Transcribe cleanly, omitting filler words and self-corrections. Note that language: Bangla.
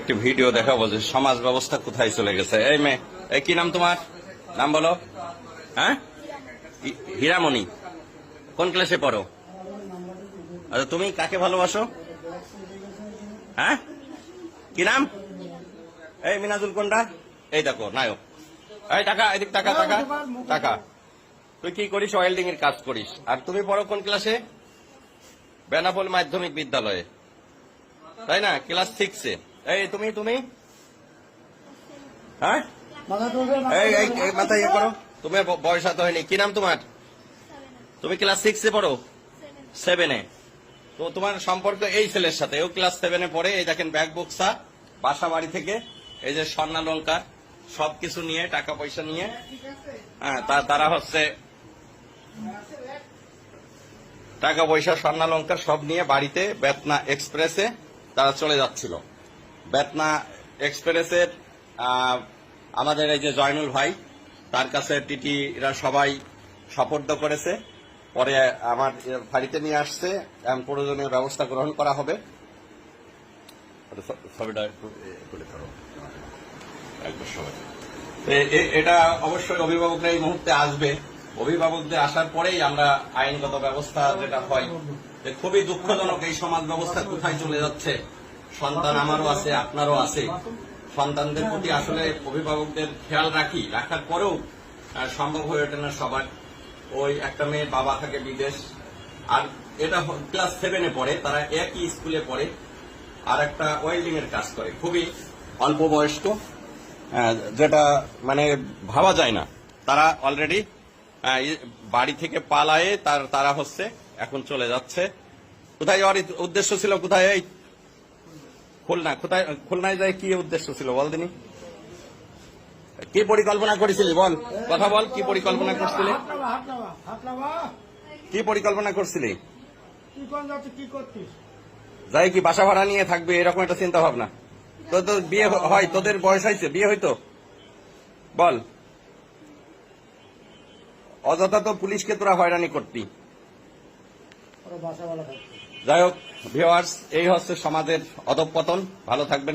একটি ভিডিও দেখাবো যে সমাজ ব্যবস্থা কোথায় চলে গেছে। এই মেয়ে, এই কি নাম তোমার? নাম বলো। হ্যাঁ, হীরামণি। কোন ক্লাসে পড়ো? আচ্ছা, তুমি কাকে ভালোবাসো? হ্যাঁ, কি নাম? এই মিনাজুল কোনটা? এই দেখো নায়ক। এই টাকা, এদিক টাকা, টাকা টাকা। তুই কি করিস? ওয়েল্ডিং এর কাজ করিস। আর তুমি পড়ো কোন ক্লাসে? বেনাপোল মাধ্যমিক বিদ্যালয়ে, তাই না? ক্লাস 6-এ। এই তুমি তুমি হ্যাঁ, এই মাথায় ইয়ে করো। তুমি বয়স হাতে হয়নি। কি নাম তোমার? তুমি ক্লাস 6-এ পড়ো? 7-এ। তো তোমার সম্পর্ক এই ছেলের সাথে, ও ক্লাস 7-এ পড়ে। এই দেখেন ব্যাগ বক্সা, বাসা বাড়ি থেকে এই যে স্বর্ণালঙ্কার সবকিছু নিয়ে, টাকা পয়সা নিয়ে, হ্যাঁ তারা হচ্ছে টাকা পয়সা স্বর্ণালঙ্কার সব নিয়ে বাড়িতে বেতনা এক্সপ্রেসে তারা চলে যাচ্ছিল। বেতনা এক্সপ্রেসের আমাদের এই যে জয়নুল ভাই, তার কাছে টিটিরা সবাই সোপর্দ করেছে। পরে আমার বাড়িতে নিয়ে আসছে, প্রয়োজনীয় ব্যবস্থা গ্রহণ করা হবে। এটা অবশ্যই অভিভাবকরা এই মুহূর্তে আসবে। অভিভাবকদের আসার পরেই আমরা আইনগত ব্যবস্থা যেটা হয়। খুবই দুঃখজনক এই সমাজ ব্যবস্থা কোথায় চলে যাচ্ছে। সন্তান আমারও আছে, আপনারও আছে। সন্তানদের প্রতি আসলে অভিভাবকদের খেয়াল রাখার পরেও সম্ভব হয়ে ওঠে না সবার। ওই একটা মেয়ে বাবা থাকে বিদেশ, আর এটা ক্লাস 7-এ পড়ে, তারা একই স্কুলে পড়ে, আর একটা ওয়েল্ডিং এর কাজ করে, খুবই অল্প বয়স্ক, যেটা মানে ভাবা যায় না। তারা অলরেডি বাড়ি থেকে পালায়ে তারা হচ্ছে এখন চলে যাচ্ছে। কোথায় যাওয়ার উদ্দেশ্য ছিল? কোথায়? এই খুলনা। কোথায় খুলনায় যায়? কি উদ্দেশ্য ছিল বল দিনি? কি পরিকল্পনা করেছিলি বল, কথা বল। কি পরিকল্পনা করছিলি? কি পরিকল্পনা করছিলি? যাই কি বাসা ভাড়া নিয়ে থাকবে এরকম একটা চিন্তা ভাবনা? তো বিয়ে হয়? তোদের বয়স হয়েছে, বিয়ে হইতো? বল। অযথা তো পুলিশকে তোরা হয়রানি করতি। যাই হোক ভিউয়ার্স, এই হচ্ছে সমাজের অধঃপতন। ভালো থাকবেন।